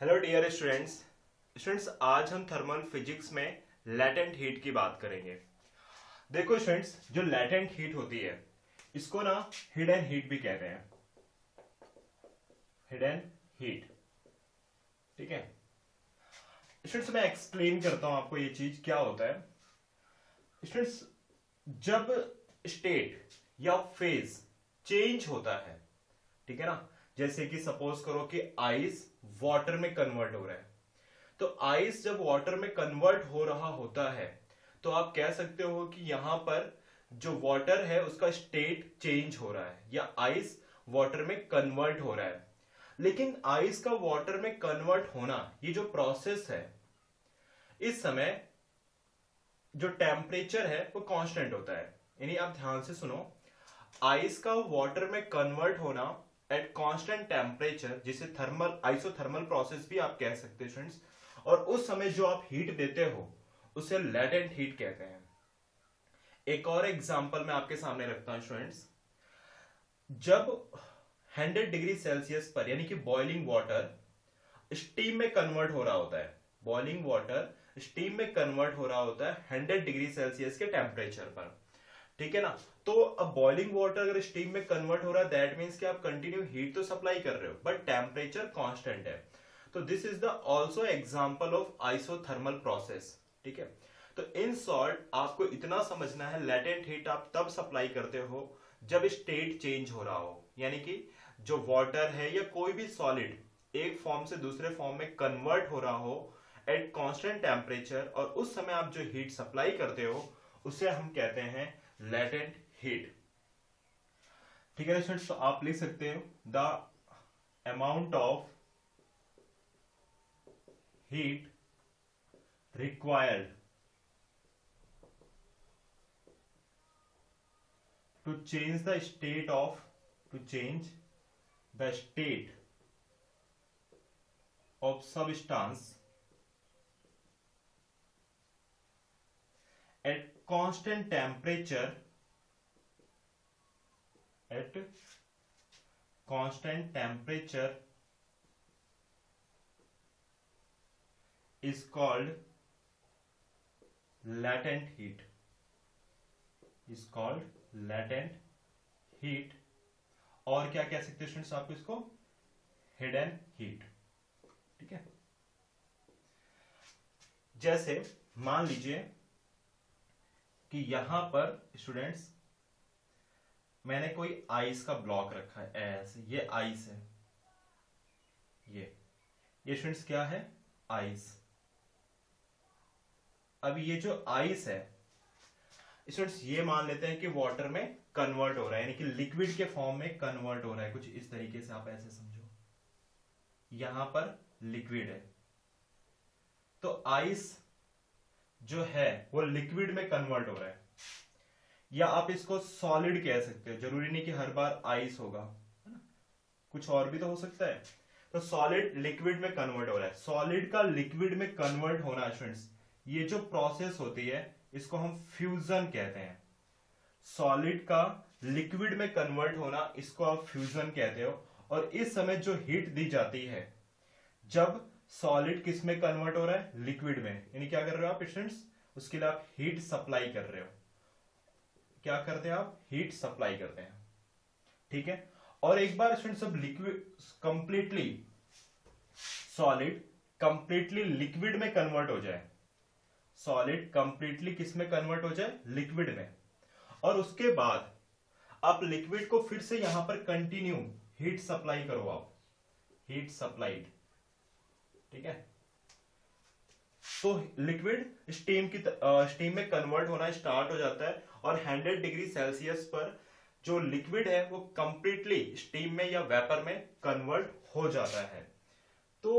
Hello dear students आज हम thermal physics में लैटेंट हीट की बात करेंगे। देखो स्टूडेंट्स, जो लैटेंट हीट होती है इसको ना हिडन हीट भी कहते हैं। हिडन हीट, ठीक है स्टूडेंट्स। मैं एक्सप्लेन करता हूं आपको ये चीज क्या होता है। स्टूडेंट्स, जब स्टेट या फेज चेंज होता है, ठीक है ना, जैसे कि सपोज करो कि आइस वाटर में कन्वर्ट हो रहा है, तो आइस जब वाटर में कन्वर्ट हो रहा होता है तो आप कह सकते हो कि यहां पर जो वाटर है उसका स्टेट चेंज हो रहा है या आइस वाटर में कन्वर्ट हो रहा है। लेकिन आइस का वाटर में कन्वर्ट होना, ये जो प्रोसेस है, इस समय जो टेम्परेचर है वो कांस्टेंट होता है। यानी आप ध्यान से सुनो, आइस का वाटर में कन्वर्ट होना एट कांस्टेंट टेम्परेचर, जिसे थर्मल आइसोथर्मल प्रोसेस भी आप कह सकते हैं स्टूडेंट्स, और उस समय जो आप हीट देते हो उसे लैटेंट हीट कहते हैं। एक और एग्जांपल मैं आपके सामने रखता हूं स्टूडेंट्स। जब 100 डिग्री सेल्सियस पर, यानी कि बॉइलिंग वाटर स्टीम में कन्वर्ट हो रहा होता है, बॉइलिंग वाटर स्टीम में कन्वर्ट हो रहा होता है 100 डिग्री सेल्सियस के टेम्परेचर पर, ठीक है ना। तो अब बॉइलिंग वाटर अगर स्टीम में कन्वर्ट हो रहा है, दैट मींस कि आप कंटिन्यू हीट तो सप्लाई कर रहे हो बट टेम्परेचर कांस्टेंट है। तो this is the also example of isothermal process, ठीक है। तो इन शॉर्ट आपको इतना समझना है, लैटेंट हीट आप तब सप्लाई करते हो जब स्टेट चेंज हो रहा हो, यानी कि जो वाटर है या कोई भी सॉलिड एक फॉर्म से दूसरे फॉर्म में कन्वर्ट हो रहा हो एट कांस्टेंट टेम्परेचर, और उस समय आप जो हीट सप्लाई करते हो उसे हम कहते हैं लैटेंट हीट, ठीक है स्टूडेंट्स। तो आप लिख सकते हो the amount of heat required to change the state of substance at constant temperature is called latent heat, और क्या कह सकते हैं स्टूडेंट्स आप इसको, हिडन हीट, ठीक है। जैसे मान लीजिए कि यहां पर स्टूडेंट्स मैंने कोई आइस का ब्लॉक रखा है, ऐसे ये आइस है, ये स्टूडेंट्स क्या है, आइस। अब ये जो आइस है स्टूडेंट्स, ये मान लेते हैं कि वाटर में कन्वर्ट हो रहा है, यानी कि लिक्विड के फॉर्म में कन्वर्ट हो रहा है, कुछ इस तरीके से आप ऐसे समझो। यहां पर लिक्विड है तो आइस जो है वो लिक्विड में कन्वर्ट हो रहा है, या आप इसको सॉलिड कह सकते हो। जरूरी नहीं कि हर बार आइस होगा, है ना, कुछ और भी तो हो सकता है। तो सॉलिड लिक्विड में कन्वर्ट हो रहा है, सॉलिड का लिक्विड में कन्वर्ट होना स्टूडेंट्स, ये जो प्रोसेस होती है इसको हम फ्यूजन कहते हैं। सॉलिड का लिक्विड में कन्वर्ट होना, इसको आप फ्यूजन कहते हो। और इस समय जो हीट दी जाती है, जब सॉलिड किस में कन्वर्ट हो रहा है, लिक्विड में, यानी क्या कर रहे हो आप स्टूडेंट्स, उसके लिए आप हीट सप्लाई कर रहे हो। क्या करते हैं आप, हीट सप्लाई करते हैं, ठीक है। और एक बार स्टूडेंट्स सब liquid completely, solid completely liquid में कन्वर्ट हो जाए, सॉलिड कंप्लीटली किस में कन्वर्ट हो जाए, लिक्विड में, और उसके बाद आप लिक्विड को फिर से यहां पर कंटिन्यू हीट सप्लाई करो, आप हीट सप्लाइड, ठीक है। तो लिक्विड स्टीम में कन्वर्ट होना स्टार्ट हो जाता है, और 100 डिग्री सेल्सियस पर जो लिक्विड है वो कंप्लीटली स्टीम में या वेपर में कन्वर्ट हो जाता है। तो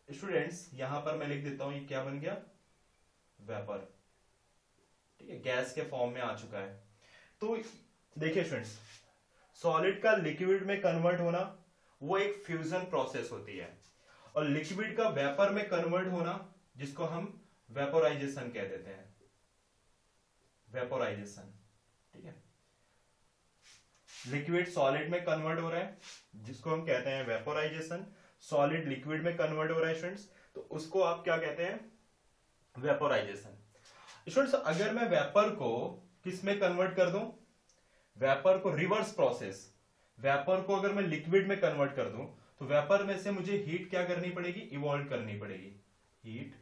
स्टूडेंट्स यहां पर मैं लिख देता हूं, ये क्या बन गया, वेपर, ठीक है, गैस के फॉर्म में आ चुका है। तो देखिए स्टूडेंट्स, सॉलिड का लिक्विड में कन्वर्ट होना वो एक फ्यूजन प्रोसेस होती है, और लिक्विड का वेपर में कन्वर्ट होना जिसको हम वेपोराइजेशन कह देते हैं, वेपोराइजेशन, ठीक है। लिक्विड सॉलिड में कन्वर्ट हो रहा है जिसको हम कहते हैं वेपोराइजेशन, सॉलिड लिक्विड में कन्वर्ट हो रहा है स्टूडेंट्स, तो उसको आप क्या कहते हैं, वेपोराइजेशन। स्टूडेंट्स अगर मैं वेपर को किस में कन्वर्ट कर दूं, वेपर को रिवर्स प्रोसेस, वेपर को अगर मैं लिक्विड में कन्वर्ट कर दूं तो वेपर में से मुझे हीट क्या करनी पड़ेगी, इवॉल्व करनी पड़ेगी, हीट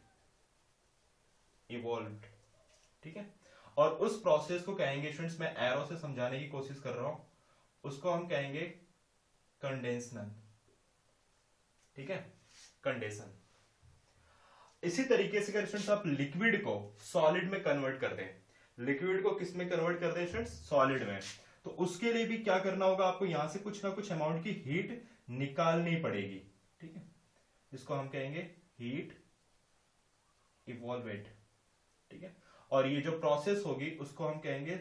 इवॉल्व, ठीक है। और उस प्रोसेस को कहेंगे स्टूडेंट्स, मैं एरो से समझाने की कोशिश कर रहा हूं, उसको हम कहेंगे कंडेंसन, ठीक है, कंडेंसन। इसी तरीके से स्टूडेंट्स आप लिक्विड को सॉलिड में कन्वर्ट कर दें, लिक्विड को किस में कन्वर्ट कर दें स्टूडेंट्स, सॉलिड में, तो उसके लिए भी क्या करना होगा, आपको यहां से कुछ ना कुछ अमाउंट की हीट निकालनी पड़ेगी, ठीक है, जिसको हम कहेंगे हीट इवॉल्वेट, ठीक है। और ये जो प्रोसेस होगी उसको हम कहेंगे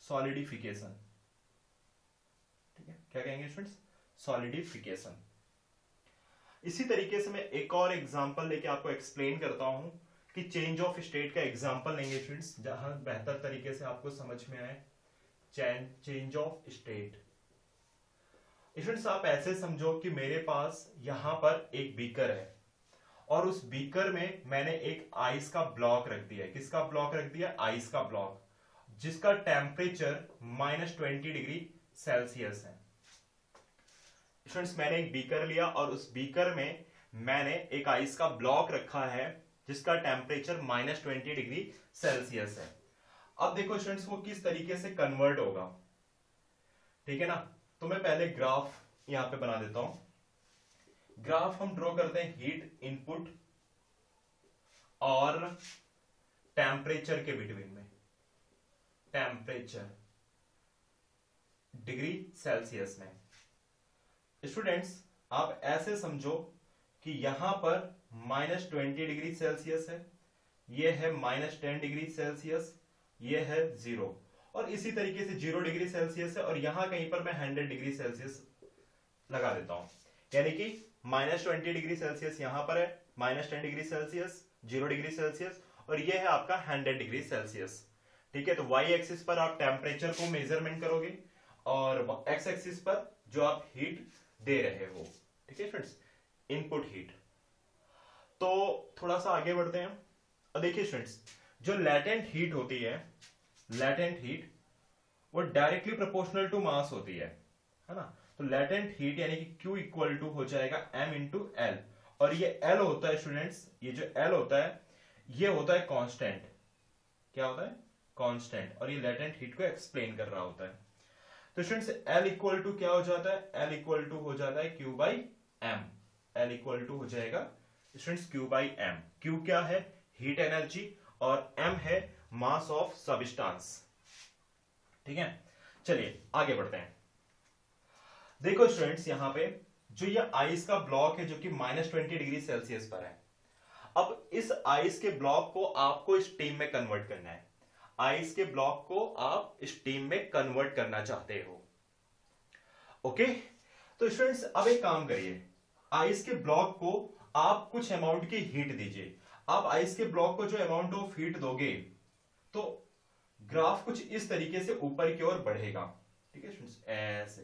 सॉलिडिफिकेशन, ठीक है, क्या कहेंगे स्टूडेंट्स, सॉलिडिफिकेशन। इसी तरीके से मैं एक और एग्जांपल लेके आपको एक्सप्लेन करता हूं कि चेंज ऑफ स्टेट का एग्जांपल लेंगे स्टूडेंट्स, जहां बेहतर तरीके से आपको समझ में आए। चेंज ऑफ स्टेट स्टूडेंट्स, आप ऐसे समझो कि मेरे पास यहां पर एक बीकर है और उस बीकर में मैंने एक आइस का ब्लॉक रख दिया है। किसका ब्लॉक रख दिया, आइस का ब्लॉक, जिसका टेम्परेचर -20 डिग्री सेल्सियस है। स्टूडेंट्स मैंने एक बीकर लिया और उस बीकर में मैंने एक आइस का ब्लॉक रखा है जिसका टेम्परेचर -20 डिग्री सेल्सियस है। अब देखो स्टूडेंट्स वो किस तरीके से कन्वर्ट होगा, ठीक है ना। तो मैं पहले ग्राफ यहां पे बना देता हूं। ग्राफ हम ड्रॉ करते हैं हीट इनपुट और टेम्परेचर के बिटवीन में, टेम्परेचर डिग्री सेल्सियस में। स्टूडेंट्स आप ऐसे समझो कि यहां पर -20 डिग्री सेल्सियस है, ये है -10 डिग्री सेल्सियस, ये है 0, और इसी तरीके से 0 डिग्री सेल्सियस है और यहां कहीं पर मैं 100 डिग्री सेल्सियस लगा देता हूं, यानी कि -20 डिग्री सेल्सियस यहां पर है, -10 डिग्री सेल्सियस, 0 डिग्री सेल्सियस, और ये है आपका 100 डिग्री सेल्सियस, ठीक है। तो वाई एक्सिस पर आप टेम्परेचर को मेजरमेंट करोगे और एक्स एक्सिस पर जो आप हीट दे रहे हो, ठीक है फ्रेंड्स, इनपुट हीट। तो थोड़ा सा आगे बढ़ते हैं। अब देखिए स्टूडेंट्स, जो लैटेंट हीट होती है, लैटेंट हीट वो डायरेक्टली प्रोपोर्शनल टू मास होती है ना। तो लैटेंट हीट यानी कि Q इक्वल टू हो जाएगा M इंटू एल, और ये L होता है स्टूडेंट्स, ये जो L होता है ये होता है कांस्टेंट। क्या होता है, कांस्टेंट, और ये लैटेंट हीट को एक्सप्लेन कर रहा होता है। तो स्टूडेंट्स L इक्वल टू क्या हो जाता है, L इक्वल टू हो जाता है Q by M, L equal to हो जाएगा students Q by M। Q क्या है, हीट एनर्जी, और M है मास ऑफ सबस्टांस, ठीक है। चलिए आगे बढ़ते हैं। देखो स्टूडेंट्स यहां पे जो ये आइस का ब्लॉक है जो कि -20 डिग्री सेल्सियस पर है, अब इस आइस के ब्लॉक को आपको स्टीम में कन्वर्ट करना है। आइस के ब्लॉक को आप स्टीम में कन्वर्ट करना चाहते हो, ओके। तो स्टूडेंट्स अब एक काम करिए, आइस के ब्लॉक को आप कुछ अमाउंट की हीट दीजिए। आप आइस के ब्लॉक को जो अमाउंट ऑफ हीट दोगे तो ग्राफ कुछ इस तरीके से ऊपर की ओर बढ़ेगा, ठीक है स्टूडेंट्स, ऐसे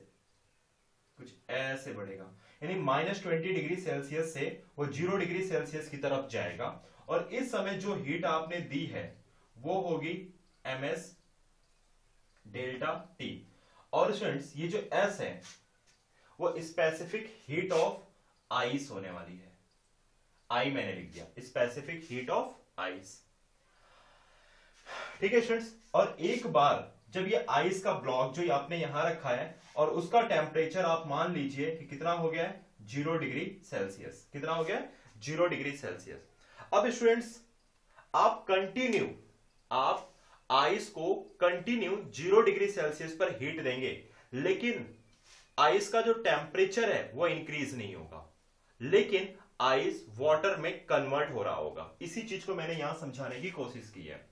कुछ ऐसे बढ़ेगा, यानी -20 डिग्री सेल्सियस से वो 0 डिग्री सेल्सियस की तरफ जाएगा। और इस समय जो हीट आपने दी है वो होगी ms डेल्टा T। और स्टूडेंट्स ये जो S है वो स्पेसिफिक हीट ऑफ आइस होने वाली है, आई मैंने लिख दिया, स्पेसिफिक हीट ऑफ आइस, ठीक है स्टूडेंट्स। और एक बार जब ये आइस का ब्लॉक जो आपने यहां रखा है और उसका टेम्परेचर आप मान लीजिए कि कितना हो गया है, 0 डिग्री सेल्सियस, कितना हो गया, 0 डिग्री सेल्सियस। अब स्टूडेंट्स आप कंटिन्यू, आप आइस को कंटिन्यू 0 डिग्री सेल्सियस पर हीट देंगे, लेकिन आइस का जो टेम्परेचर है वो इंक्रीज नहीं होगा, लेकिन आइस वाटर में कन्वर्ट हो रहा होगा। इसी चीज को मैंने यहां समझाने की कोशिश की है।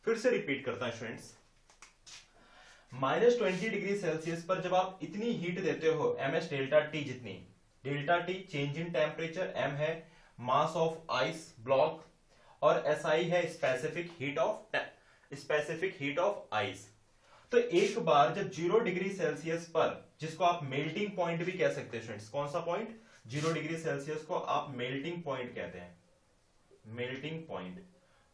फिर से रिपीट करता हूं स्टूडेंट्स, -20 डिग्री सेल्सियस पर जब आप इतनी हीट देते हो ms डेल्टा टी जितनी, delta T change in temperature, m है मास ऑफ आइस ब्लॉक, और SI है स्पेसिफिक हीट ऑफ आइस। तो एक बार जब 0 डिग्री सेल्सियस पर, जिसको आप मेल्टिंग पॉइंट भी कह सकते हैं स्टूडेंट्स, कौन सा पॉइंट, 0 डिग्री सेल्सियस को आप मेल्टिंग पॉइंट कहते हैं, मेल्टिंग पॉइंट।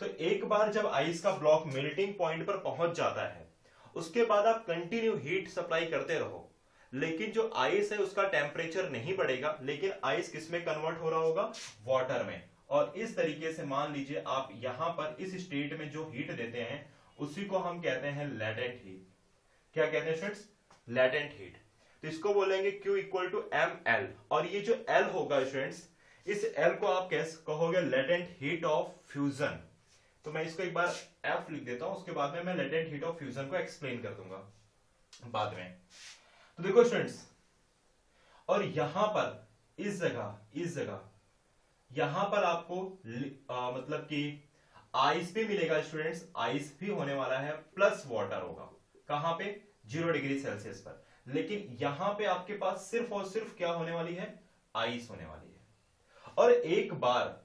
तो एक बार जब आइस का ब्लॉक मेल्टिंग पॉइंट पर पहुंच जाता है, उसके बाद आप कंटिन्यू हीट सप्लाई करते रहो, लेकिन जो आइस है उसका टेम्परेचर नहीं बढ़ेगा, लेकिन आइस किस में कन्वर्ट हो रहा होगा, वाटर में। और इस तरीके से मान लीजिए आप यहां पर इस स्टेट में जो हीट देते हैं उसी को हम कहते हैं लेटेंट हीट। क्या कहते हैं स्टूडेंट्स, लेटेंट हीट। तो इसको बोलेंगे Q इक्वल टू ml, और ये जो L होगा स्टूडेंट्स, इस L को आप कैसे कहोगे, लेटेंट हीट ऑफ फ्यूजन। तो मैं इसको एक बार F लिख देता हूं, उसके बाद में मैं लेटेंट हीट ऑफ फ्यूजन को एक्सप्लेन कर दूंगा बाद में। तो देखो स्टूडेंट्स, और यहां पर इस जगह यहां पर आपको मतलब कि आइस भी मिलेगा स्टूडेंट्स, आइस भी होने वाला है, प्लस वाटर होगा। कहां पे, 0 डिग्री सेल्सियस पर। लेकिन यहां पे आपके पास सिर्फ और सिर्फ क्या होने वाली है, आइस होने वाली है। और एक बार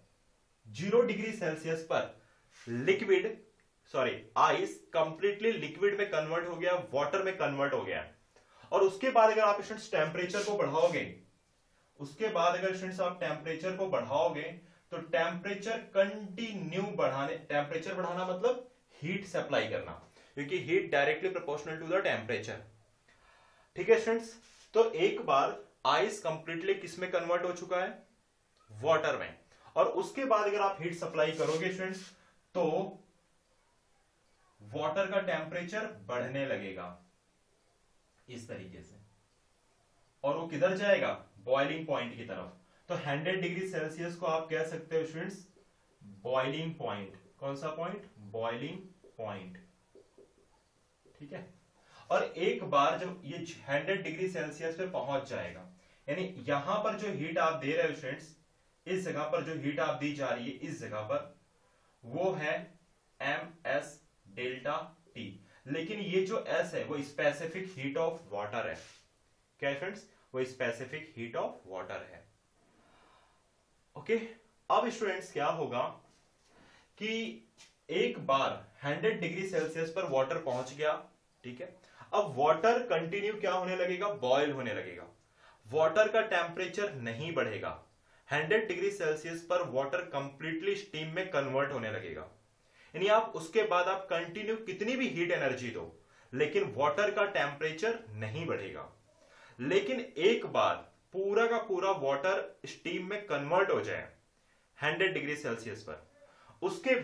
0 डिग्री सेल्सियस पर आइस कंप्लीटली लिक्विड में कन्वर्ट हो गया, वाटर में कन्वर्ट हो गया। और उसके बाद अगर आप स्टूडेंट्स टेम्परेचर को बढ़ाओगे, तो टेम्परेचर कंटिन्यू टेम्परेचर बढ़ाना मतलब हीट सप्लाई करना, क्योंकि heat directly proportional to the temperature. ठीक है स्टूडेंट्स, तो एक बार आइस कंप्लीटली किस में कन्वर्ट हो चुका है, वाटर में। और उसके बाद अगर आप हीट सप्लाई करोगे स्टूडेंट्स, तो वाटर का टेम्परेचर बढ़ने लगेगा इस तरीके से, और वो किधर जाएगा, बॉइलिंग पॉइंट की तरफ। तो 100 डिग्री सेल्सियस को आप कह सकते हो स्टूडेंट्स बॉइलिंग पॉइंट। कौन सा पॉइंट, बॉइलिंग पॉइंट। ठीक है। और एक बार जब ये 100 डिग्री सेल्सियस पे पहुंच जाएगा, यानी यहां पर जो हीट आप दे रहे हो स्टूडेंट्स, इस जगह पर जो हीट आप दी जा रही है इस जगह पर, वो है ms डेल्टा T। लेकिन ये जो S है वो स्पेसिफिक हीट ऑफ वाटर है। क्या स्टूडेंट्स, वो स्पेसिफिक हीट ऑफ वाटर है। ओके। अब स्टूडेंट्स क्या होगा कि एक बार 100 डिग्री सेल्सियस पर वाटर पहुंच गया, ठीक है। अब वाटर कंटिन्यू क्या होने लगेगा, बॉयल होने लगेगा। वाटर का टेम्परेचर नहीं बढ़ेगा। 100 डिग्री सेल्सियस पर वाटर कंप्लीटली स्टीम में कन्वर्ट होने लगेगा। यानी आप उसके बाद आप कंटिन्यू कितनी भी हीट एनर्जी दो, लेकिन वाटर का टेम्परेचर नहीं बढ़ेगा। लेकिन एक बार पूरा का पूरा वाटर स्टीम में कन्वर्ट हो जाए 100 डिग्री सेल्सियस पर, उसके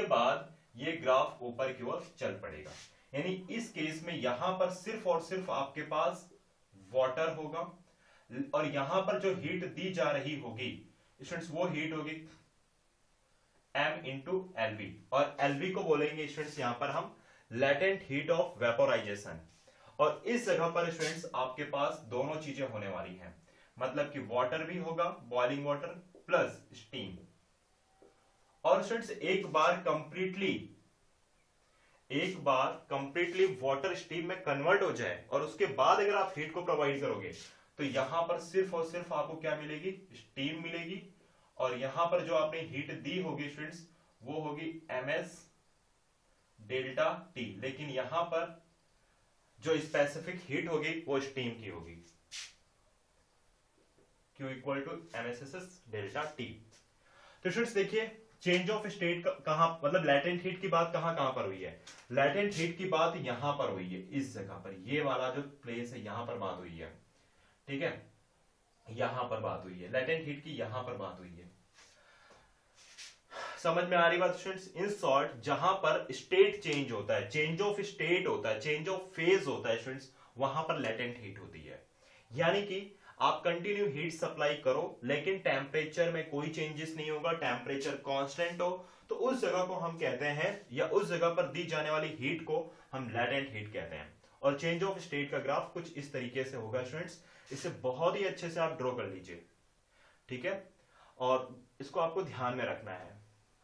बाद ये ग्राफ ऊपर की ओर चल पड़ेगा। यानी इस केस में यहां पर सिर्फ और सिर्फ आपके पास वाटर होगा, और यहां पर जो हीट दी जा रही होगी स्टूडेंट्स, वो हीट होगी m इंटू एलवी, और एलवी को बोलेंगे स्टूडेंट्स यहां पर हम लेटेंट हीट ऑफ वेपोराइजेशन। और इस जगह पर स्टूडेंट्स आपके पास दोनों चीजें होने वाली हैं, मतलब कि वाटर भी होगा, बॉइलिंग वाटर प्लस स्टीम। और स्टूडेंट्स एक बार कंप्लीटली वाटर स्टीम में कन्वर्ट हो जाए, और उसके बाद अगर आप हीट को प्रोवाइड करोगे, तो यहां पर सिर्फ और सिर्फ आपको क्या मिलेगी, स्टीम मिलेगी। और यहां पर जो आपने हीट दी होगी स्टूडेंट्स, वो होगी ms डेल्टा T। लेकिन यहां पर जो स्पेसिफिक हीट होगी वो स्टीम की होगी, Q equal to MSS delta T। तो स्टूडेंट्स देखिए, चेंज ऑफ स्टेट कहां, मतलब लेटेंट हीट की बात कहां पर हुई है, लेटेंट हीट की बात यहां पर हुई है, इस जगह पर, ये वाला जो प्लेस है यहां पर बात हुई है। ठीक है, यहां पर बात हुई है, लेटेंट हीट की यहां पर बात हुई है। समझ में आ रही बात स्टूडेंट्स? इन शॉर्ट, जहां पर स्टेट चेंज होता है, चेंज ऑफ स्टेट होता है, चेंज ऑफ फेज होता है स्टूडेंट्स, वहां पर लेटेंट हीट होती है। यानी कि आप कंटिन्यू हीट सप्लाई करो, लेकिन टेम्परेचर में कोई चेंजेस नहीं होगा, टेम्परेचर कांस्टेंट हो, तो उस जगह को हम कहते हैं, या उस जगह पर दी जाने वाली हीट को हम लेटेंट हीट कहते हैं। और चेंज ऑफ स्टेट का ग्राफ कुछ इस तरीके से होगा स्टूडेंट्स, इसे बहुत ही अच्छे से आप ड्रॉ कर लीजिए। ठीक है, और इसको आपको ध्यान में रखना है।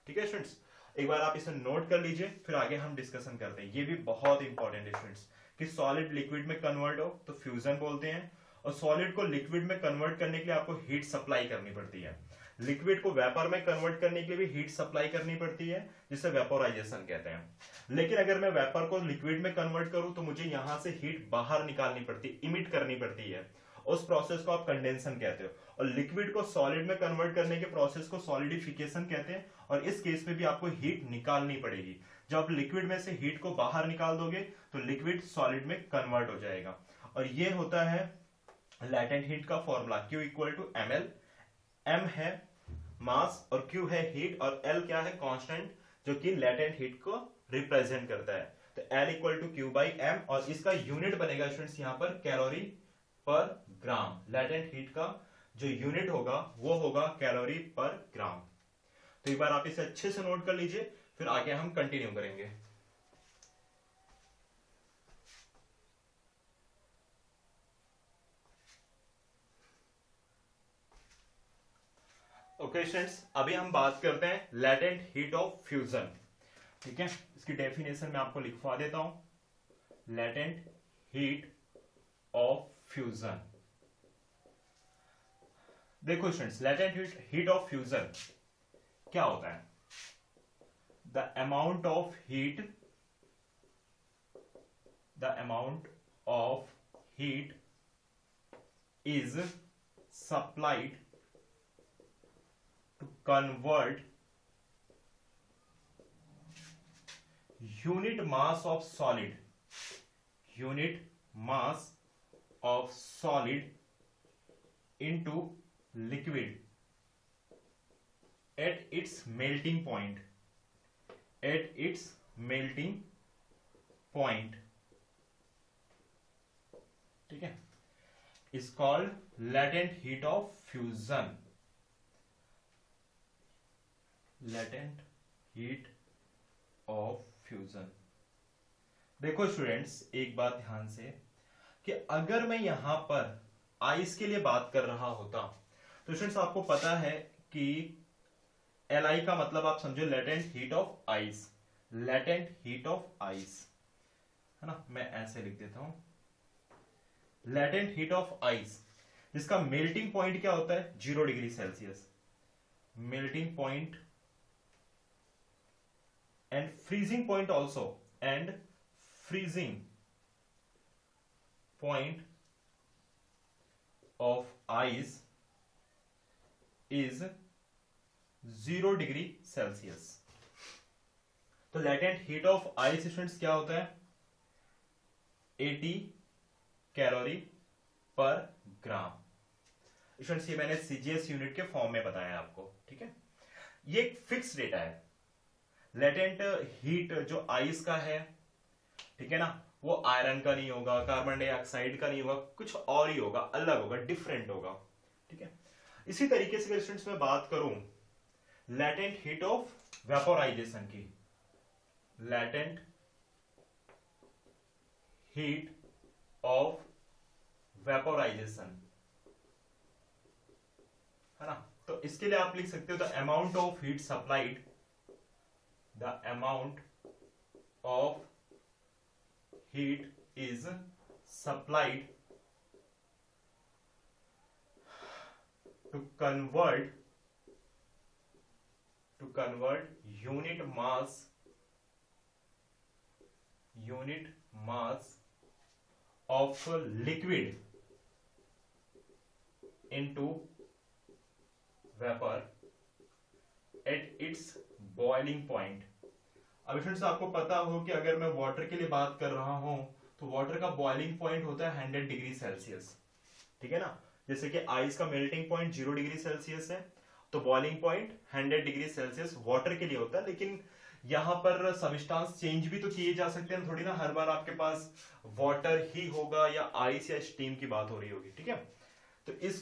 ठीक है स्टूडेंट्स, एक बार आप इसे नोट कर लीजिए, फिर आगे हम डिस्कशन करते हैं। ये भी बहुत इंपॉर्टेंट है स्टूडेंट्स, कि सॉलिड लिक्विड में कन्वर्ट हो तो फ्यूजन बोलते हैं, और सॉलिड को लिक्विड में कन्वर्ट करने के लिए आपको हीट सप्लाई करनी पड़ती है। लिक्विड को वेपर में कन्वर्ट करने के लिए भी हीट सप्लाई करनी पड़ती है, जिसे वेपोराइजेशन कहते हैं। लेकिन अगर मैं वेपर को लिक्विड में कन्वर्ट करूं तो मुझे यहां से हीट बाहर निकालनी पड़ती है, इमिट करनी पड़ती है। उस प्रोसेस को आप कंडेंसन कहते हो। और लिक्विड को सॉलिड में कन्वर्ट करने के प्रोसेस को सॉलिडिफिकेशन कहते हैं। और इस केस में भी आपको हीट निकालनी पड़ेगी। जब आप लिक्विड में से हीट को बाहर निकाल दोगे तो लिक्विड सॉलिड में कन्वर्ट हो जाएगा। और ये होता है लैटेंट हीट का formula, Q equal to ml। m है मास और Q है हीट और L क्या है, कांस्टेंट, जो कि लैटेंट हीट को रिप्रेजेंट करता है। तो L equal to Q by m, और इसका यूनिट बनेगा स्टूडेंट्स यहाँ पर कैलोरी पर ग्राम। लैटेंट हीट का जो यूनिट होगा वो होगा कैलोरी पर ग्राम। तो एक बार आप इसे अच्छे से नोट कर लीजिए, फिर आगे हम कंटिन्यू करेंगे। ओके स्टूडेंट्स, अभी हम बात करते हैं लैटेंट हीट ऑफ फ्यूजन। ठीक है, इसकी डेफिनेशन मैं आपको लिखवा देता हूं। लैटेंट हीट ऑफ फ्यूजन, देखो students, latent heat of fusion क्या होता है? The amount of heat is supplied to convert unit mass of solid into liquid at its melting point, ठीक है, is called latent heat of fusion। Latent heat of fusion. देखो students, एक बात ध्यान से, कि अगर मैं यहां पर आइस के लिए बात कर रहा होता तो स्टूडेंट्स आपको पता है कि Li का मतलब आप समझो latent heat of ice. Latent heat of ice है ना, मैं ऐसे लिख देता हूं, लैटेंट हीट ऑफ आइस, जिसका मेल्टिंग पॉइंट क्या होता है, 0 degree Celsius. Melting point and freezing point also, and freezing point of ice is 0 degree Celsius. तो latent heat of ice students क्या होता है, 80 कैलोरी पर ग्राम। स्टूडेंट्स ये मैंने सीजीएस यूनिट के फॉर्म में बताया आपको, ठीक है। ये एक फिक्स डेटा है। लेटेंट हीट जो आइस का है, ठीक है ना, वो आयरन का नहीं होगा, कार्बन डाइऑक्साइड का नहीं होगा, कुछ और ही होगा, अलग होगा, डिफरेंट होगा, ठीक है। इसी तरीके से स्टूडेंट्स मैं बात करूं लेटेंट हीट ऑफ वेपोराइजेशन की, लेटेंट हीट ऑफ वेपोराइजेशन, है ना, तो इसके लिए आप लिख सकते हो the amount of heat supplied, the amount of heat is supplied to convert unit mass of liquid into vapor at its boiling point. अब फ्रेंड्स आपको पता हो कि अगर मैं वाटर के लिए बात कर रहा हूं तो वाटर का बॉइलिंग पॉइंट होता है 100 डिग्री सेल्सियस, ठीक है ना। जैसे कि आइस का मेल्टिंग पॉइंट 0 डिग्री सेल्सियस है, तो boiling point 100 degree Celsius water के लिए होता है। लेकिन यहां पर सब्सटेंस चेंज भी तो किए जा सकते हैं, थोड़ी ना हर बार आपके पास वाटर ही होगा या आइस या स्टीम की बात हो रही होगी, ठीक है। तो is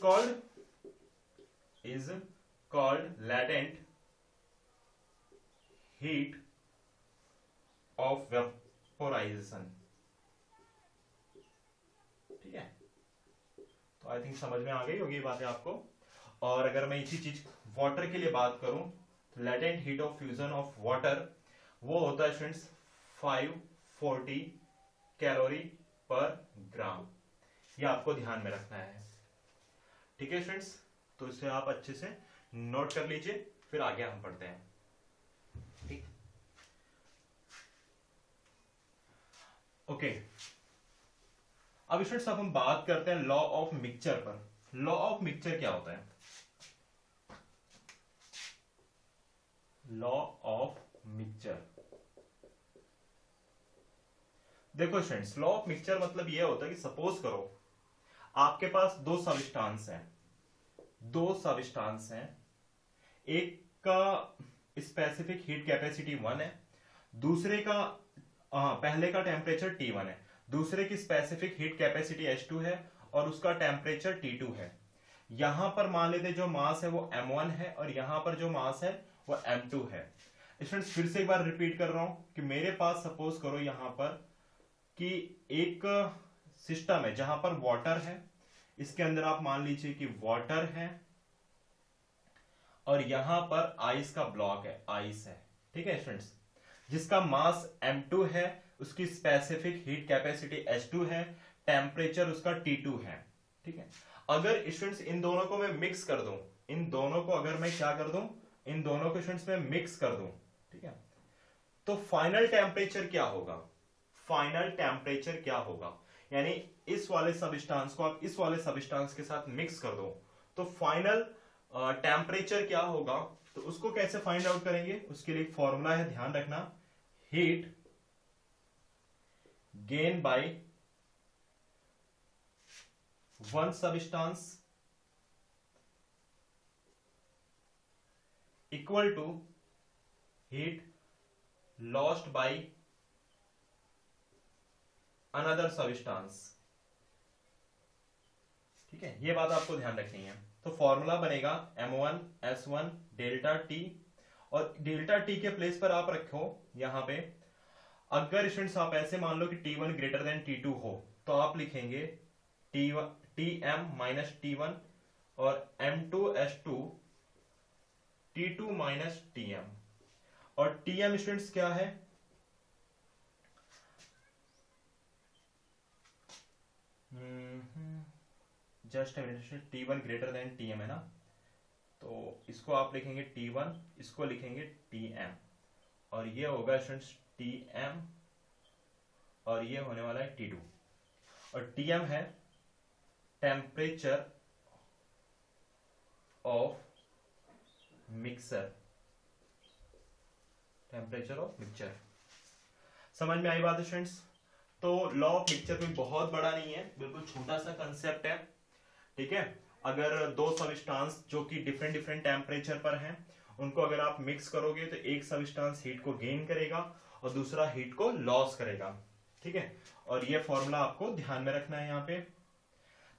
called latent heat of vaporisation, ठीक है। तो आई थिंक समझ में आ गई होगी बातें आपको। और अगर मैं इसी चीज वाटर के लिए बात करूं तो latent heat of fusion of water वो होता है स्टूडेंट्स 540 कैलोरी पर ग्राम। ये आपको ध्यान में रखना है, ठीक है स्टूडेंट्स। तो इससे आप अच्छे से नोट कर लीजिए, फिर आगे हम पढ़ते हैं। ठीक, ओके। अब स्टूडेंट्स अब हम बात करते हैं लॉ ऑफ मिक्सचर पर। लॉ ऑफ मिक्सचर क्या होता है? लॉ ऑफ मिक्सचर, देखो स्टूडेंट्स, लॉ ऑफ मिक्सचर मतलब यह होता है कि सपोज करो आपके पास दो सब्सटेंस हैं, एक का स्पेसिफिक हीट कैपेसिटी 1 है, दूसरे का पहले का टेम्परेचर T1 है, दूसरे की स्पेसिफिक हीट कैपेसिटी H2 है और उसका टेम्परेचर T2 है। यहां पर मान लेते जो मास है वो M1 है और यहां पर जो मास है वो M2 है। स्टूडेंट्स फिर से एक बार रिपीट कर रहा हूं कि मेरे पास सपोज करो यहां पर कि एक सिस्टम है जहां पर वाटर है, इसके अंदर आप मान लीजिए कि वाटर है और यहां पर आइस का ब्लॉक है, आइस है। ठीक है स्टूडेंट्स, जिसका मास M2 है, उसकी स्पेसिफिक हीट कैपेसिटी H2 है, टेम्परेचर उसका T2 है। ठीक है, अगर स्टूडेंट्स इन दोनों को मैं मिक्स कर दूं, इन दोनों को अगर मैं क्या कर दूं, इन दोनों को स्टूडेंट्स मैं मिक्स कर दूं, ठीक है, तो फाइनल टेम्परेचर क्या होगा? फाइनल टेम्परेचर क्या होगा, यानी इस वाले सब्सटेंस को आप इस वाले सब्सटेंस के साथ मिक्स कर दो तो फाइनल टेम्परेचर क्या होगा? तो उसको कैसे फाइंड आउट करेंगे? उसके लिए एक फॉर्मूला है, ध्यान रखना, heat gain by one substance equal to heat lost by another substance. ठीक है, ये बात आपको ध्यान रखनी है। तो फॉर्मूला बनेगा M1S1 डेल्टा टी, और डेल्टा टी के प्लेस पर आप रखो यहां पे, अगर स्टूडेंट्स आप ऐसे मान लो कि T1 ग्रेटर देन T2 हो तो आप लिखेंगे Tm माइनस T1 और M2S2 T2 माइनस Tm, और Tm स्टूडेंट्स क्या है? Just T1 greater than Tm है ना, तो इसको आप लिखेंगे T1, इसको लिखेंगे Tm, और ये होगा स्टूडेंट्स Tm और ये होने वाला है T2, और Tm है temperature of mixer, temperature of mixture. समझ में आई बात स्टूडेंट्स? तो लॉ ऑफ मिक्सचर कोई बहुत बड़ा नहीं है, बिल्कुल छोटा सा कंसेप्ट है। ठीक है, अगर दो सब्सटेंस जो कि डिफरेंट डिफरेंट टेम्परेचर पर हैं, उनको अगर आप मिक्स करोगे तो एक सब्सटेंस हीट को गेन करेगा और दूसरा हीट को लॉस करेगा। ठीक है, और ये फॉर्मूला आपको ध्यान में रखना है यहाँ पे।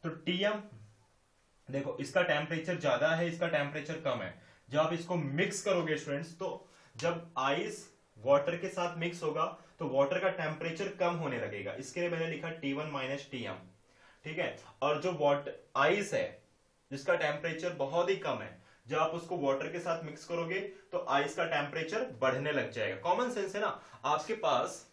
तो Tm देखो, इसका टेम्परेचर ज्यादा है, इसका टेम्परेचर कम है। जब आप इसको मिक्स करोगे स्टूडेंट्स, तो जब आइस वाटर के साथ मिक्स होगा तो वाटर का टेम्परेचर कम होने लगेगा, इसके लिए मैंने लिखा T1 माइनस Tm। ठीक है, और जो वाटर आइस है जिसका टेम्परेचर बहुत ही कम है, जब आप उसको वाटर के साथ मिक्स करोगे तो आइस का टेम्परेचर बढ़ने लग जाएगा। कॉमन सेंस है ना, आपके पास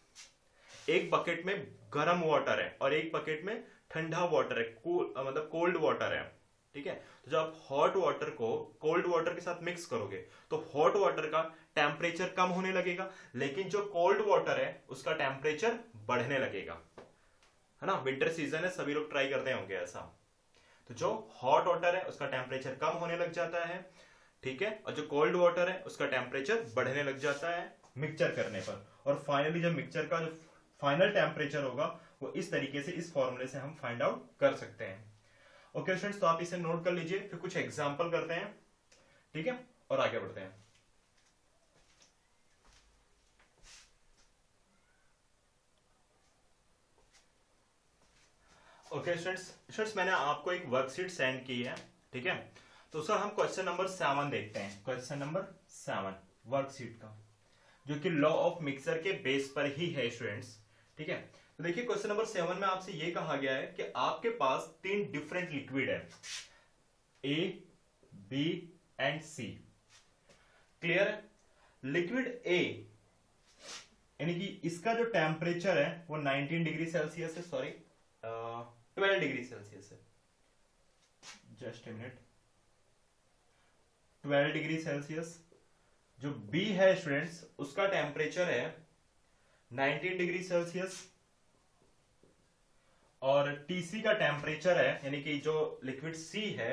एक बकेट में गर्म वाटर है और एक बकेट में ठंडा वाटर है, मतलब कोल्ड वाटर है। ठीक है, तो जब आप हॉट वाटर को कोल्ड वाटर के साथ मिक्स करोगे तो हॉट वाटर का टेम्परेचर कम होने लगेगा, लेकिन जो कोल्ड वाटर है उसका टेम्परेचर बढ़ने लगेगा, है ना। विंटर सीजन है, सभी लोग ट्राई करते होंगे ऐसा। तो जो हॉट वाटर है उसका टेम्परेचर कम होने लग जाता है, ठीक है, और जो कोल्ड वाटर है उसका टेम्परेचर बढ़ने लग जाता है मिक्सचर करने पर। और फाइनली जब मिक्सचर का जो फाइनल टेम्परेचर होगा वो इस तरीके से, इस फॉर्मूले से हम फाइंड आउट कर सकते हैं। ओके स्टूडेंट्स, तो आप इसे नोट कर लीजिए, फिर कुछ एग्जांपल करते हैं। ठीक है, और आगे बढ़ते हैं। ओके स्टूडेंट्स, मैंने आपको एक वर्कशीट सेंड की है। ठीक है, तो सर हम क्वेश्चन नंबर 7 देखते हैं। क्वेश्चन नंबर 7 वर्कशीट का, जो कि लॉ ऑफ मिक्सर के बेस पर ही है स्टूडेंट्स। ठीक है, तो देखिए क्वेश्चन नंबर 7 में आपसे यह कहा गया है कि आपके पास 3 डिफरेंट लिक्विड है, A, B and C। Clear है? लिक्विड A यानी कि इसका जो टेम्परेचर है वो 19 डिग्री सेल्सियस है, सॉरी 12 डिग्री सेल्सियस है। Just a minute, 12 degree Celsius. जो बी है स्टूडेंट्स उसका टेम्परेचर है 19 डिग्री सेल्सियस, और टीसी का टेम्परेचर है यानी कि जो लिक्विड सी है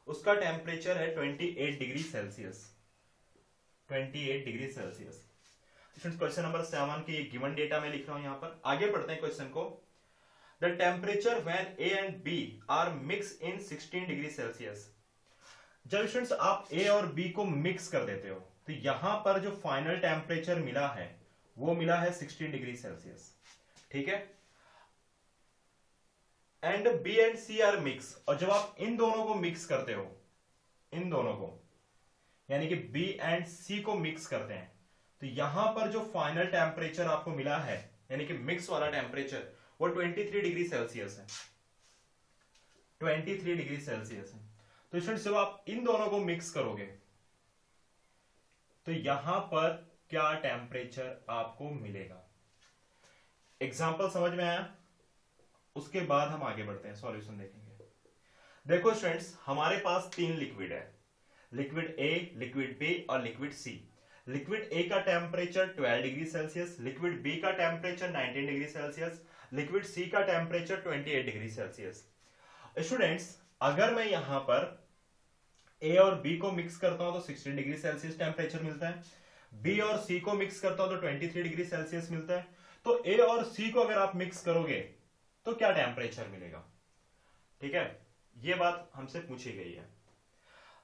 उसका टेम्परेचर है 28 degree Celsius, 28 degree Celsius. Question number 7 के गिवन डेटा में लिख रहा हूं यहां पर। आगे पढ़ते हैं क्वेश्चन को। The temperature when A and B are mix in 16 degree Celsius. जब स्टूडेंट्स आप ए और बी को मिक्स कर देते हो तो यहां पर जो फाइनल टेम्परेचर मिला है वो मिला है 16 डिग्री सेल्सियस, ठीक है। And B and C are mix, और जब आप इन दोनों को मिक्स करते हो, इन दोनों को यानी कि बी एंड सी को मिक्स करते हैं, तो यहां पर जो फाइनल टेम्परेचर आपको मिला है यानी कि मिक्स वाला टेम्परेचर वो 23 डिग्री सेल्सियस है, 23 डिग्री सेल्सियस है। तो स्टूडेंट्स जब आप इन दोनों को मिक्स करोगे तो यहां पर क्या टेम्परेचर आपको मिलेगा। एग्जाम्पल समझ में आया? उसके बाद हम आगे बढ़ते हैं, सॉल्यूशन देखेंगे। देखो स्टूडेंट्स हमारे पास 3 लिक्विड है, लिक्विड ए, लिक्विड बी और लिक्विड सी। लिक्विड ए का temperature 12 degree Celsius, liquid B का temperature 19 degree Celsius, liquid C का टेम्परेचर 28 डिग्री सेल्सियस। स्टूडेंट्स अगर मैं यहां पर ए और बी को मिक्स करता हूं तो 16 डिग्री सेल्सियस टेम्परेचर मिलता है, बी और सी को मिक्स करता हूं तो 23 डिग्री सेल्सियस मिलता है। तो ए और सी को अगर आप मिक्स करोगे तो क्या टेम्परेचर मिलेगा, ठीक है। यह बात हमसे पूछी गई है।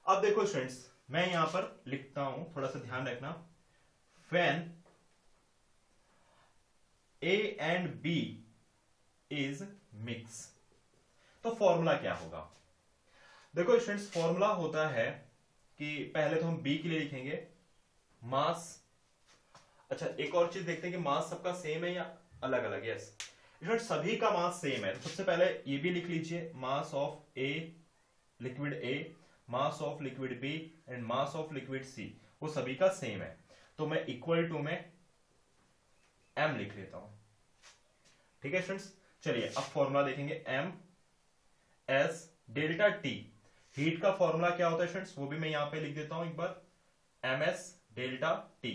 अब देखो स्टूडेंट्स मैं यहां पर लिखता हूं, थोड़ा सा ध्यान रखना। When A and B is mix, तो फॉर्मूला क्या होगा। देखो स्टूडेंट्स फॉर्मूला होता है कि पहले तो हम बी के लिए लिखेंगे मास। अच्छा एक और चीज देखते हैं कि मास सबका सेम है या अलग अलग। यस स्टूडेंट्स सभी का मास सेम है। तो सबसे पहले ये भी लिख लीजिए, mass of A, liquid A, mass of liquid B and mass of liquid C, वो सभी का सेम है। तो मैं इक्वल टू में m लिख लेता हूं, ठीक है स्टूडेंट्स। चलिए अब फॉर्मूला देखेंगे, m s delta t। Heat का फॉर्मूला क्या होता है स्टूडेंट्स वो भी मैं यहां पे लिख देता हूं एक बार, ms delta t।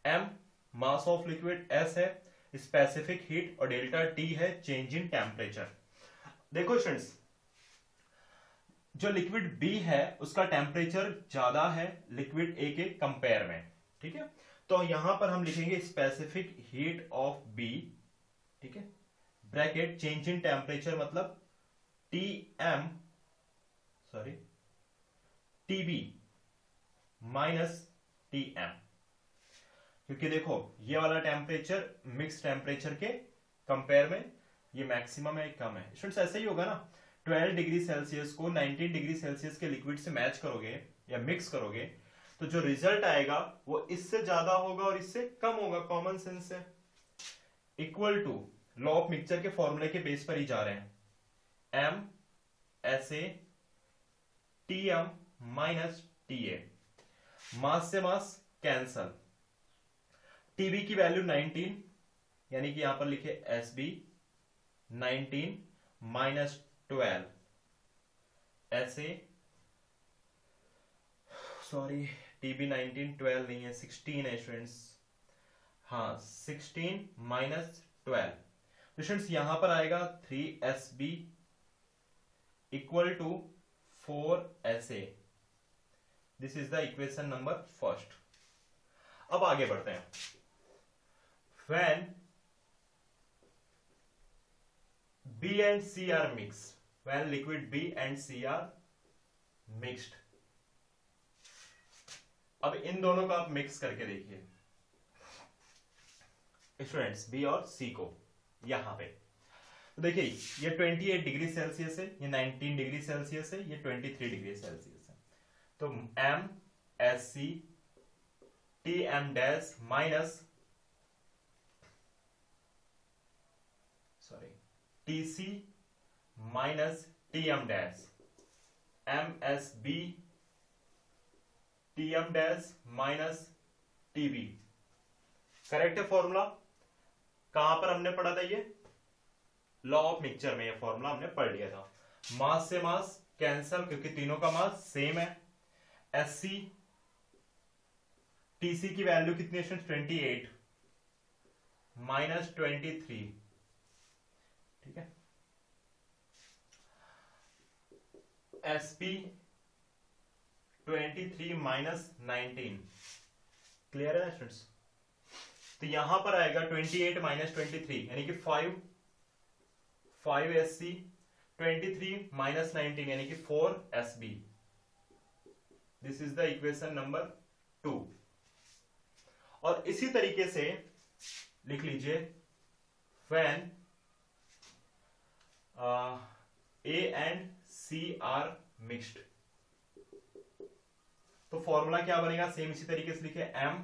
m mass of liquid, s है स्पेसिफिक हीट और डेल्टा t है चेंज इन टेम्परेचर। देखो स्टूडेंट्स जो लिक्विड B है उसका टेम्परेचर ज्यादा है लिक्विड A के कंपेयर में, ठीक है। तो यहां पर हम लिखेंगे स्पेसिफिक हीट ऑफ B, ठीक है, ब्रैकेट चेंज इन टेम्परेचर मतलब TB माइनस TM, क्योंकि देखो ये वाला टेम्परेचर मिक्स टेम्परेचर के कंपेयर में ये मैक्सिमम है, कम है। स्टूडेंट्स ऐसे ही होगा ना, 12 डिग्री सेल्सियस को 19 डिग्री सेल्सियस के लिक्विड से मैच करोगे या मिक्स करोगे तो जो रिजल्ट आएगा वो इससे ज्यादा होगा और इससे कम होगा, कॉमन सेंस से। Equal to law of mixture के फॉर्मूले के बेस पर ही जा रहे हैं, m SA TM minus TA, मास से मास कैंसल, TB की वैल्यू 19 यानी कि यहां पर लिखे SB 19 minus 12 SA, sorry TB 19 12 नहीं है 16 है स्टूडेंट्स, हाँ 16 माइनस 12। तो स्टूडेंट्स यहां पर आएगा 3SB equal to 4SA। This is the equation number first. अब आगे बढ़ते हैं। When B and C are mixed, when liquid B and C are mixed, अब इन दोनों को आप मिक्स करके देखिए स्टूडेंट्स, B और C को यहां पे। तो देखिए ये 28 डिग्री सेल्सियस है, ये 19 डिग्री सेल्सियस है, ये 23 डिग्री सेल्सियस है। तो M SC TM dash minus TC minus TM dash, MSB TM dash minus TB। Correct है फॉर्मूला? कहां पर हमने पढ़ा था ये? लॉ ऑफ मिक्सचर में ये फॉर्मूला हमने पढ़ लिया था। मास से मास कैंसल क्योंकि तीनों का मास सेम है, SC TC की वैल्यू कितनी है स्टूडेंट्स? 28 माइनस 23, ठीक है। SP 23 माइनस 19, क्लियर है ना स्टूडेंट्स? तो यहां पर आएगा 28 माइनस 23 यानी कि 5 SC, 23 माइनस 19 यानी कि 4 SB। This is the equation number 2। और इसी तरीके से लिख लीजिए when A and C are mixed, तो फॉर्मूला क्या बनेगा? सेम इसी तरीके से लिखे M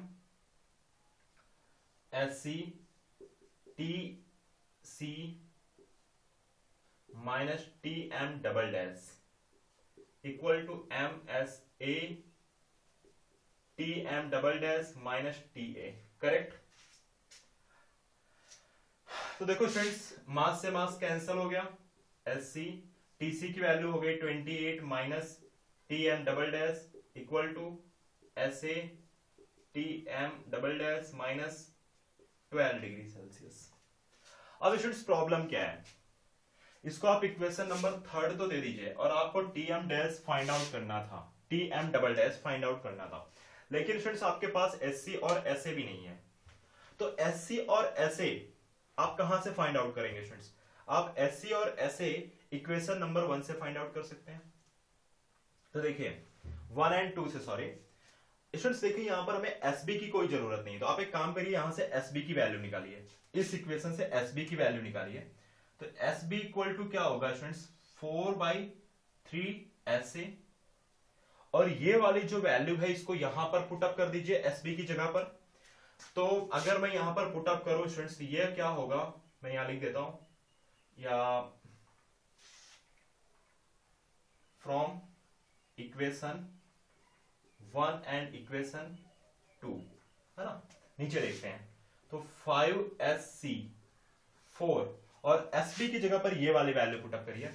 SC TC minus TM double dash equal to MSA TM double dash minus TA, correct. तो देखो फ्रेंड्स, मास से मास कैंसिल हो गया, SC TC की वैल्यू हो गई 28 minus TM double dash equal to SA TM double dash minus 12 degree Celsius. अब students problem क्या है? इसको आप इक्वेशन नंबर 3 तो दे दीजिए और आपको TM डैश फाइंड आउट करना था, TM double dash find out करना था, लेकिन स्टूडेंट्स आपके पास SC और SA भी नहीं है। तो SC और SA आप कहां से फाइंड आउट करेंगे स्टूडेंट्स? आप SC और SA इक्वेशन नंबर 1 से फाइंड आउट कर सकते हैं। तो देखिए 1 और 2 से, सॉरी स्टूडेंट्स, देखिए यहां पर हमें SB की कोई जरूरत नहीं, तो आप एक काम करिए, यहां से SB की वैल्यू निकालिए, इस इक्वेशन से SB की वैल्यू निकालिए। तो SB इक्वल टू क्या होगा स्टूडेंट्स? 4/3 SA, और ये वाली जो वैल्यू है इसको यहां पर पुटअप कर दीजिए SB की जगह पर। तो अगर मैं यहां पर पुटअप करूं स्टूडेंट्स, ये क्या होगा, मैं यहां लिख देता हूं, या फ्रॉम इक्वेशन 1 एंड इक्वेशन 2, है ना, नीचे देखते हैं। तो 5SC 4 और SB की जगह पर ये वाली वैल्यू पुटअप करिए,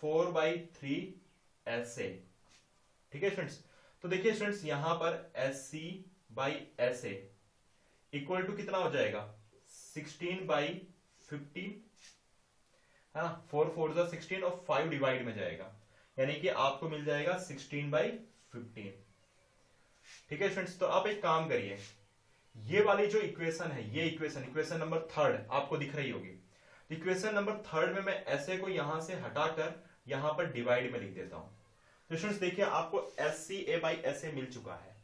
4/3 SA, ठीक है स्टूडेंट्स। तो देखिए स्टूडेंट्स, यहां पर SC/SA इक्वल टू कितना हो जाएगा? 16/15, है ना, 4 4 जा 16 और 5 डिवाइड में जाएगा, यानी कि आपको मिल जाएगा 16/15, ठीक है स्टूडेंट्स। तो आप एक काम करिए, ये वाली जो इक्वेशन है, ये इक्वेशन नंबर 3 आपको दिख रही होगी। इक्वेशन नंबर 3 में मैं ऐसे को यहां से हटाकर यहां पर डिवाइड में लिख देता हूं। तो स्टूडेंट्स देखिए, आपको SCA/SA मिल चुका है,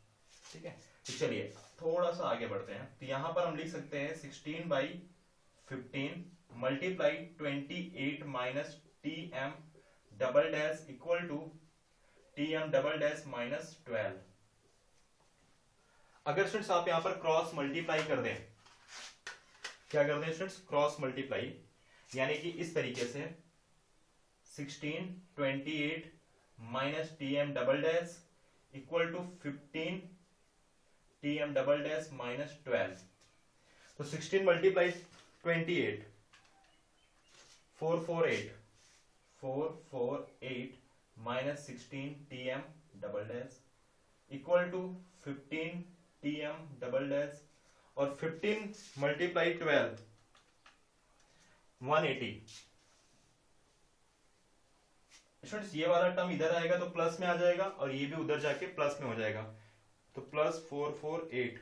ठीक है। तो चलिए थोड़ा सा आगे बढ़ते हैं। तो यहां पर हम लिख सकते हैं 16/15 multiply 28 minus TM double dash equal to TM double dash minus 12। अगर स्टूडेंट्स आप यहां पर क्रॉस मल्टीप्लाई कर दें, क्या कर दें स्टूडेंट्स? क्रॉस मल्टीप्लाई, यानी कि इस तरीके से 16 28 minus TM double dash equal to 15 TM double dash minus 12। तो 16 multiply 28, 448 minus 16 TM double dash equal to 15 TM double dash, और 15 मल्टीप्लाई 12 180। स्टूडेंट्स ये वाला टर्म इधर आएगा तो प्लस में आ जाएगा, और ये भी उधर जाके प्लस में हो जाएगा, तो प्लस 448,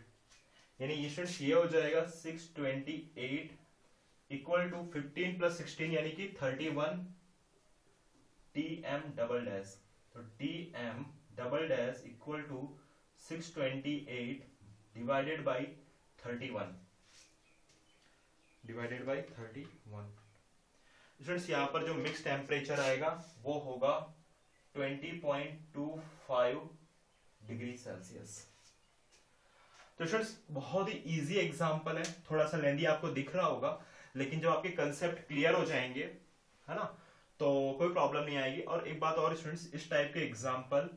यानी स्टूडेंट्स ये हो जाएगा 628 इक्वल टू 15 प्लस 16 यानी कि 31 TM डबल डैश। तो TM double dash equal to 628 divided by 31 students, यहां पर जो मिक्स टेम्परेचर आएगा वो होगा 20.25 डिग्री सेल्सियस। तो स्टूडेंट्स बहुत ही इजी एग्जांपल है, थोड़ा सा लेंदी आपको दिख रहा होगा, लेकिन जब आपके कंसेप्ट क्लियर हो जाएंगे, है ना, तो कोई प्रॉब्लम नहीं आएगी। और एक बात और स्टूडेंट्स, इस टाइप के एग्जांपल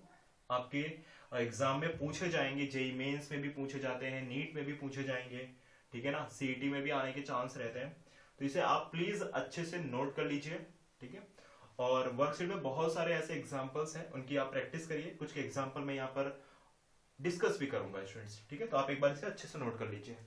आपके एग्जाम में पूछे जाएंगे, जेईई मेंस में भी पूछे जाते हैं, नीट में भी पूछे जाएंगे, ठीक है ना, सीईटी में भी आने के चांस रहते हैं। तो इसे आप प्लीज अच्छे से नोट कर लीजिए, ठीक है। और वर्कशीट में बहुत सारे ऐसे एग्जांपल्स हैं, उनकी आप प्रैक्टिस करिए। कुछ के एग्जांपल मैं यहाँ पर डिस्कस भी करूंगा स्टूडेंट्स, ठीक है। तो आप एक बार इसे अच्छे से नोट कर लीजिए।